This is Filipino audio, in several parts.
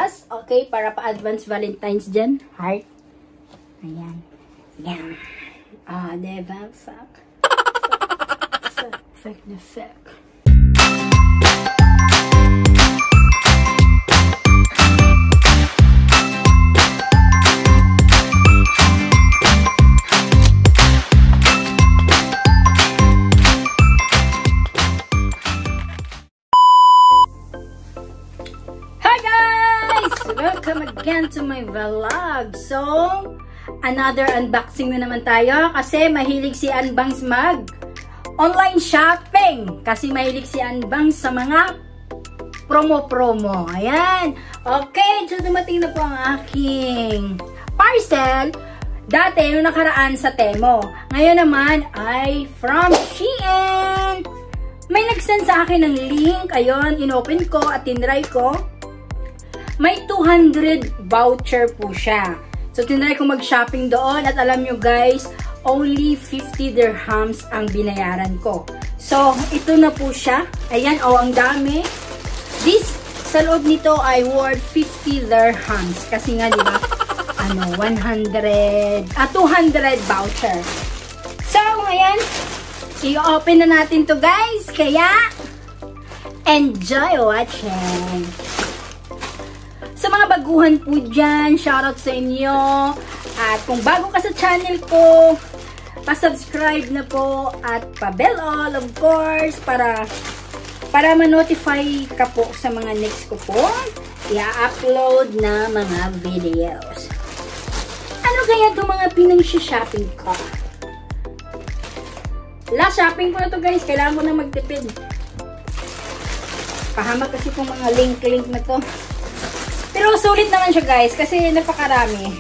plus. Okay, para pa-advance Valentine's dyan. Heart. Ayan. Yan. Diba? Fuck. Fuck na fuck. Welcome again to my vlog. So, another unboxing na naman tayo kasi mahilig si Anbangs mag online shopping. Kasi mahilig si Anbangs sa mga promo-promo. Ayan. Okay, so dumating na po ang aking parcel. Dati, nung nakaraan sa Temo. Ngayon naman ay from Shein. May nag-send sa akin ng link. Ayun, inopen ko at tinry ko. May 200 voucher po siya. So, tinry ko mag-shopping doon at alam nyo guys, only 50 dirhams ang binayaran ko. So, ito na po siya. Ayan, ang dami. This, sa loob nito ay worth 50 dirhams. Kasi nga, di ba, 200 voucher. So, ngayon, i-open na natin to guys. Kaya, enjoy watching. Sa mga baguhan po dyan, shoutout sa inyo. At kung bago ka sa channel ko, pa-subscribe na po at pa-bell all, of course, para ma-notify ka po sa mga next ko po i-upload na mga videos. Ano kaya itong mga pinang-shopping ko? Last shopping ko na to guys. Kailangan ko na magtipid. Pahamak kasi itong mga link na to. Pero sulit naman siya guys kasi napakarami.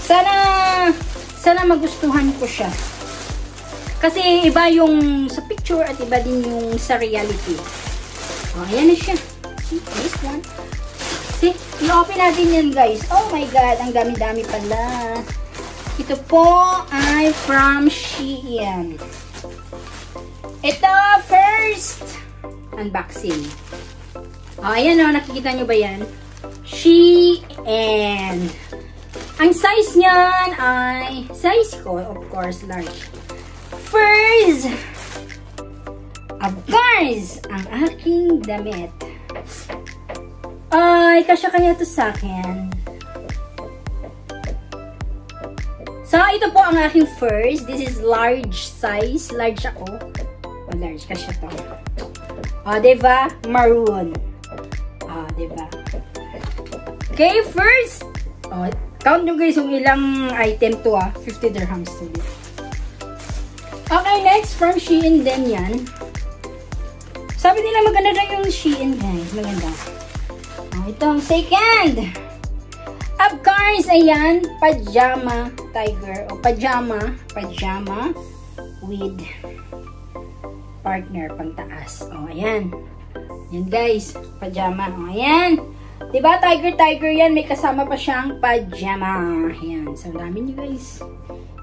Sana magustuhan ko siya. Kasi iba yung sa picture at iba din yung sa reality. Ayan na siya. See, this one. See, i-open natin yan guys. Oh my god, ang dami-dami pala. Ito po ay from Shein. Ito, first unboxing. Ayan nakikita nyo ba yan? Shein. Ang size niyan ay, size ko, of course, large. First, of course, ang aking damit. Ay, kasya kaya to sa akin. So, ito po ang aking first. This is large size. Large ako. Large, kasya to. Diba? Maroon. Diba? Okay, first. Count nyo guys yung ilang item to 50 dirhams to. Okay, next from Shein din yan. Sabi nila maganda na yung Shein guys. Maganda. Itong second. Of course, ayan. Pajama tiger. O pajama with partner pangtaas. Ayan. Yan guys, pajama. Ayan. Diba, tiger yan. May kasama pa siyang pajama. Ayan. So, dami nyo guys.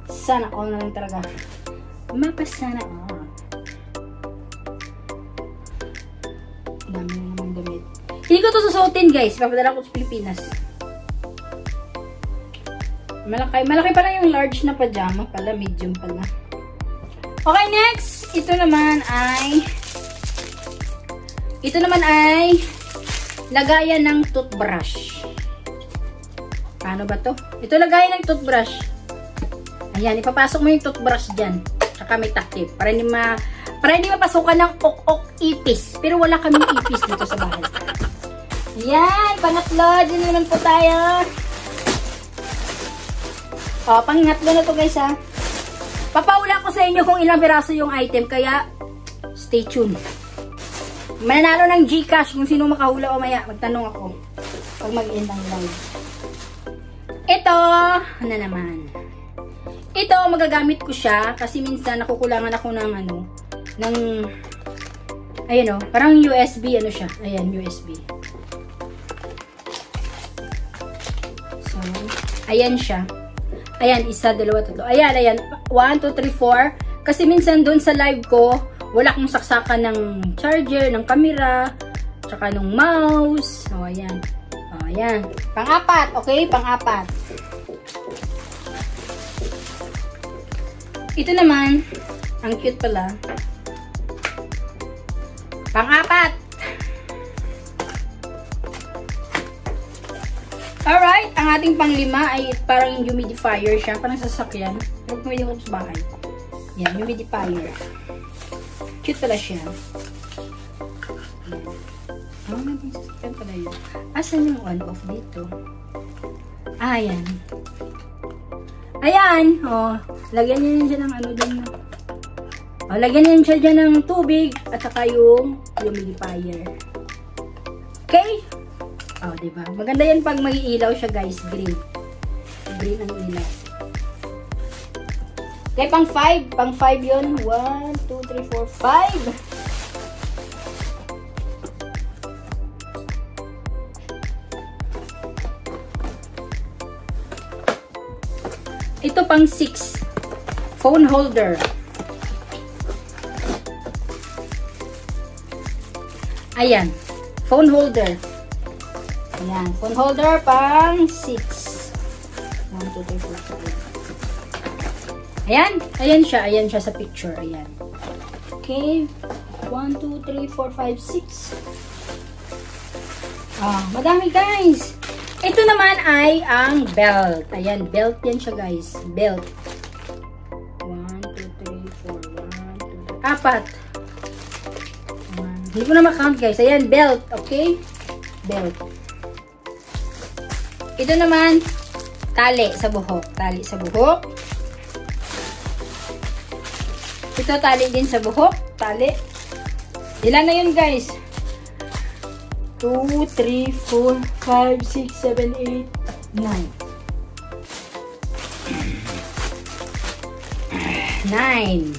Sana all na lang talaga. Mapasana all. Dami naman damit. Hindi ko to susuotin guys. Papadala ko sa Pilipinas. Malaki pala yung large na pajama pala. Medium pala. Okay, next. Ito naman ay lagayan ng toothbrush. Paano ba to? Ito lagayan ng toothbrush. Ayan, ipapasok mo yung toothbrush dyan. Tsaka may takip. Para hindi mapasukan ng ok-ok ipis. Pero wala kaming ipis dito sa bahay. Ayan, pangatlo. Dyan naman po tayo. Pangatlo na to guys Papaula ko sa inyo kung ilang piraso yung item. Kaya, stay tuned. Mananalo ng Gcash kung sino makahula o maya. Magtanong ako pag mag-end ang live. Ito, ano naman. Ito, magagamit ko siya kasi minsan nakukulangan ako ng ayun parang USB, siya. Ayan, USB. So, ayan siya. Ayan, isa, dalawa, tatlo. Ayan. 1, 2, 3, 4. Kasi minsan doon sa live ko, wala akong saksakan ng charger, ng camera, tsaka ng mouse. So, ayan. Oh, ayan. Pang-apat. Okay, pang-apat. Ito naman, ang cute pala. Pang-apat. Alright, ang ating pang-lima ay parang humidifier siya. Parang sasakyan. Pero pwede ko sa bahay. Yan, humidifier. Cute pala siya. Oh, may sasakyan pala yun. Asan yung on-off dito? Ah, ayan. Ayan! Oh, lagyan niyo siya ng ano dyan. Oh, lagyan niyo siya dyan ng tubig at saka yung humidifier. Okay? Oh, diba? Maganda yan pag mag-iilaw siya, guys. Green. Green ang ilaw. Okay, pang 5. Pang 5 yun. 1, 2, 3, 4, 5. Ito pang 6. Phone holder. Ayan. Phone holder. Ayan. Phone holder pang 6. 1, 2, 3, 4, 5. Ayan. Ayan siya. Ayan siya sa picture. Ayan. Okay. 1, 2, 3, 4, 5, 6. Ah, madami guys. Ito naman ay ang belt. Ayan, belt yan siya guys. Belt. 1, 2, 3, 4, 1, 2, 3. Apat. Hindi ko na makount guys. Ayan, belt. Okay? Belt. Ito naman, tali sa buhok. Tali sa buhok. Ito, tali din sa buhok. Tali. Ilan na yun guys? 2, 3, 4, 5, 6, 7, 8, 9. 9.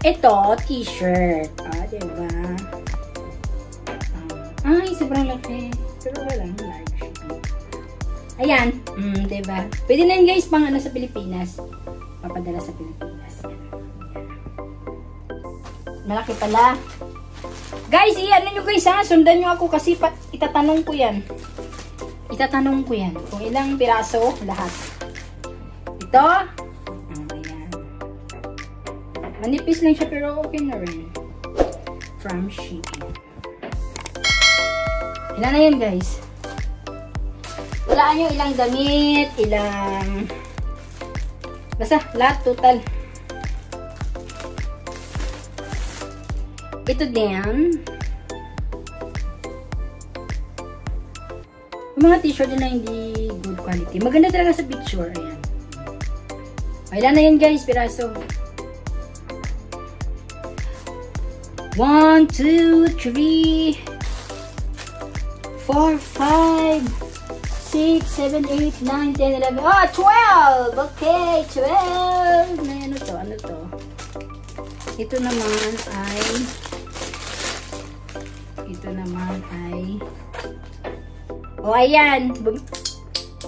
Ito, t-shirt. Ah, diba? Ay, sobrang laki. Pero walang large. Ayan. Diba? Pwede na yun guys, pang ano sa Pilipinas. Papadala sa Pilipinas. Malaki pala. Guys, ano nyo guys ha? Sundan nyo ako kasi itatanong ko yan. Itatanong ko yan. Kung ilang piraso, lahat. Ito. Ayan. Manipis lang siya pero okay na rin. From Shein. Ilan na yan guys? Walaan nyo ilang damit, ilang... Basta, lahat total. Ito din. Yung mga t-shirt na hindi good quality. Maganda talaga sa picture. Ayan. Ilan na yan guys, piraso. 1, 2, 3, 4, 5, 6, 7, 8, 9, 10, 11. Ah, 12! Okay, 12! Ano to? Ano to? Ito naman ay... Ito naman ay... Oh, ayan!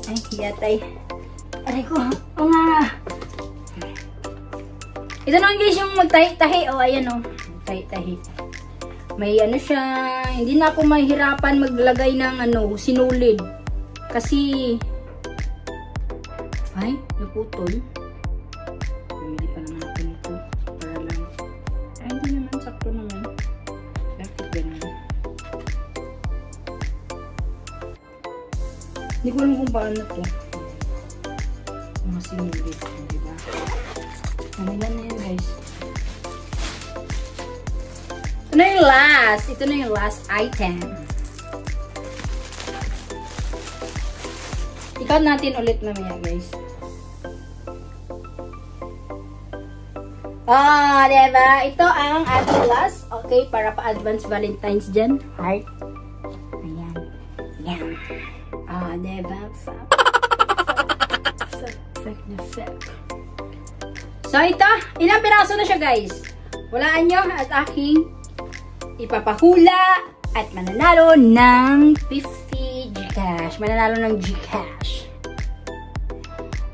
Ay, hiyatay. Aray ko. O nga! Ito naman guys yung magtahi-tahi. Oh, ayan oh. Tahi-tahi. May ano siya. Hindi na ako mahirapan maglagay ng ano, sinulid. Kasi... Ay, naputol. Bumili pa lang natin ito. Para lang. Ay, hindi naman. Sakto naman. Bakit ganun? Hindi ko alam kung paano to. Mga sinulid. Diba? Ano yan na yan guys. Ito na yung last. Ito na yung last item. I-count natin ulit mamaya guys. Ah, diba? Ito ang ating last. Okay, para pa-advance Valentine's dyan. Heart. Ayan. Ayan. Ah, diba? So, ito. Ilang piraso na siya, guys? Walaan nyo at aking ipapahula at mananalo ng 50 Gcash. Mananalo ng Gcash.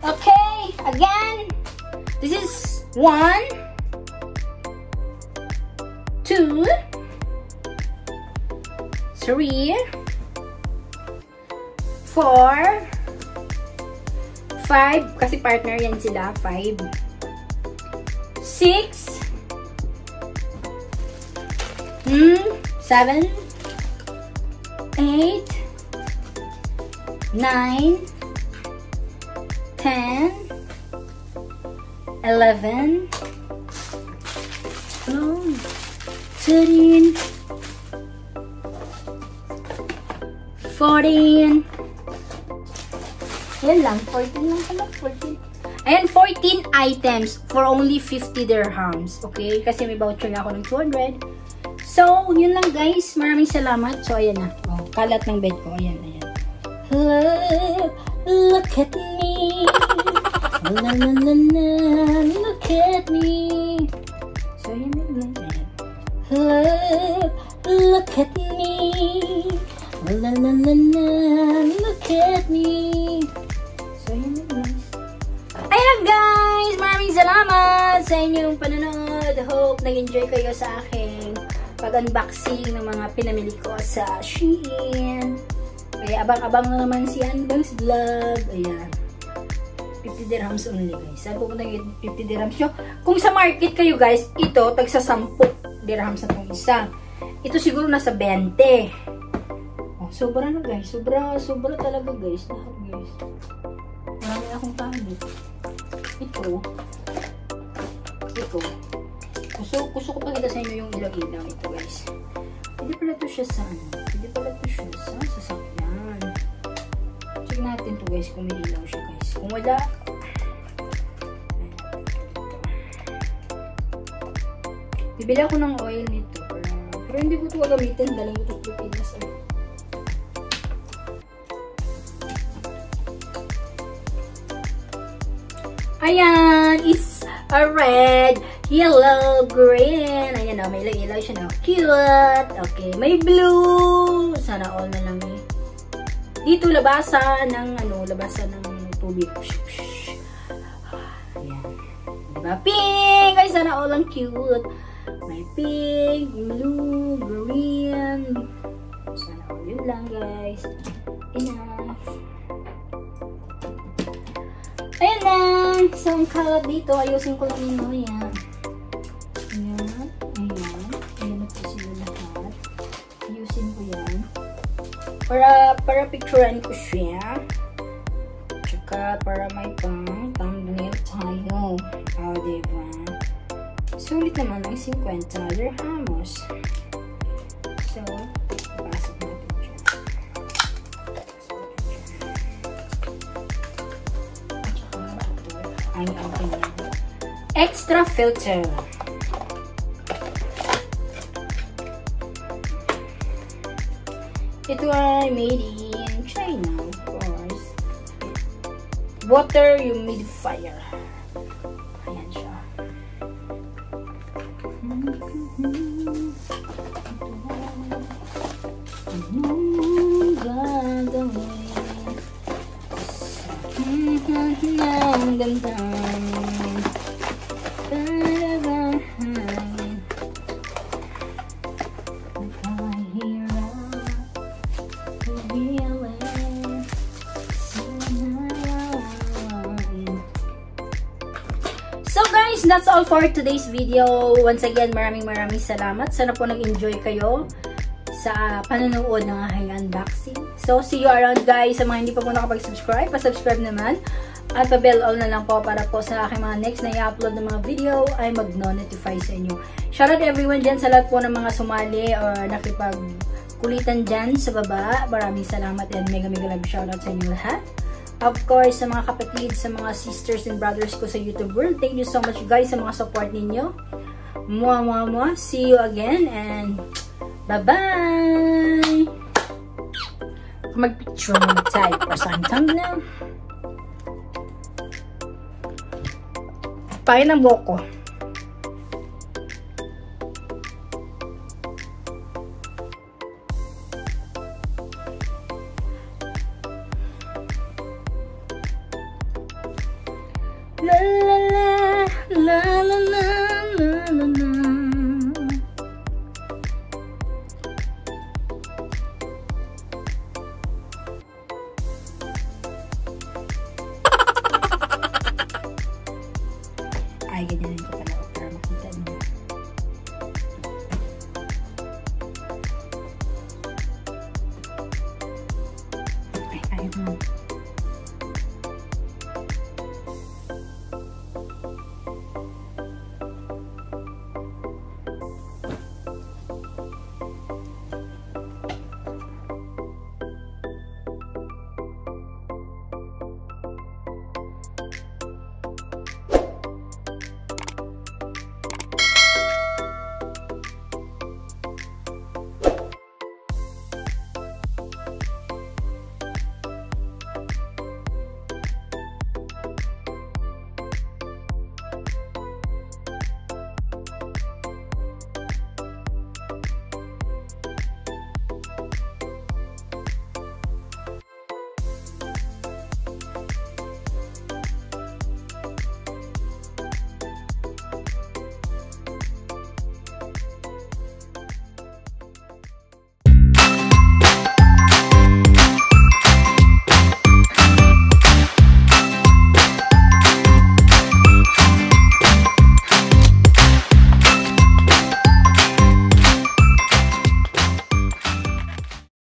Okay. Again. This is 1, 2, 3, 4, 5, kasi partner yan sila, 5, 6, 7, 8, 9, 10, 11, 12, 13, 14. Yan lang, 14 lang pala, 14. Ayan, 14 items for only 50 dirhams. Okay? Kasi may voucher na ako ng 200. So, yun lang guys. Maraming salamat. So, ayan na. Oh, kalat ng bed ko. Ayan, ayan. Look at me. La, la, la, la. Look at me. So, ayan lang. Ayan. Look at me. La, la, la, la. Look at me. So, ayan lang. Ayan guys! Maraming salamat sa inyong panonood. Hope nag-enjoy kayo sa aking pag-unboxing ng mga pinamili ko sa Shein. Kaya abang-abang na naman si Anbang's Vlog. Ayan. 50 dirhams only guys. Saan pupunta yung 50 dirhams nyo? Kung sa market kayo guys, ito tagsa 10 dirhams na itong isa. Ito siguro nasa 20. Oh, sobra na guys. Sobra talaga guys. Lahat guys. Marami akong talit. Ito. Gusto ko pakita sa inyo yung ilaw-ilaw ito guys. Hindi pala ito siya sa Hindi pala ito siya sa sasakyan. Check natin to guys kung may ilaw siya guys. Kung wala, bibili ako ng oil nito. Pero hindi ko ito gagamitin. Dalang ito sa Pilipinas. Ayan, is a red, yellow, green. Ayan o, may ilaw siya na. Cute. Okay, may blue. Sana all na lang eh. Dito, labasan ng tubig. Ayan. Diba? Pink. Ay, sana all ang cute. May pink, blue, green. Sana all yun lang, guys. Enough. Ayan na. So, ang kalat dito, ayusin ko lang yun. Ayan. Ayan. Ayan. Ayan na po sila lahat. Ayusin ko yan. Para picturean ko siya. Tsaka para may thumbnail tayo. O, diba? Sulit naman ng 50 dirhams. So, pasok natin siya. Ang extra filter. Ito ay made in China, of course. Water humidifier. Ayan siya. So guys, that's all for today's video. Once again, maraming salamat. Sana po nag-enjoy kayo sa panonood ng aking unboxing. So, see you around guys. Sa mga hindi pa po nakapag-subscribe, pa-subscribe naman. At pa-bell all na lang po para po sa aking mga next na i-upload ng mga video ay mag-notify sa inyo. Shoutout everyone dyan sa lahat po ng mga sumali or nakipag-kulitan dyan sa baba. Maraming salamat and mega love shoutout sa inyo lahat. Of course, sa mga kapatid, sa mga sisters and brothers ko sa YouTube world, thank you so much guys sa mga support ninyo. Mwah. See you again and bye-bye! Mag-picture muna tayo para sa aking thumbnail. Pain ang buhok ko. La la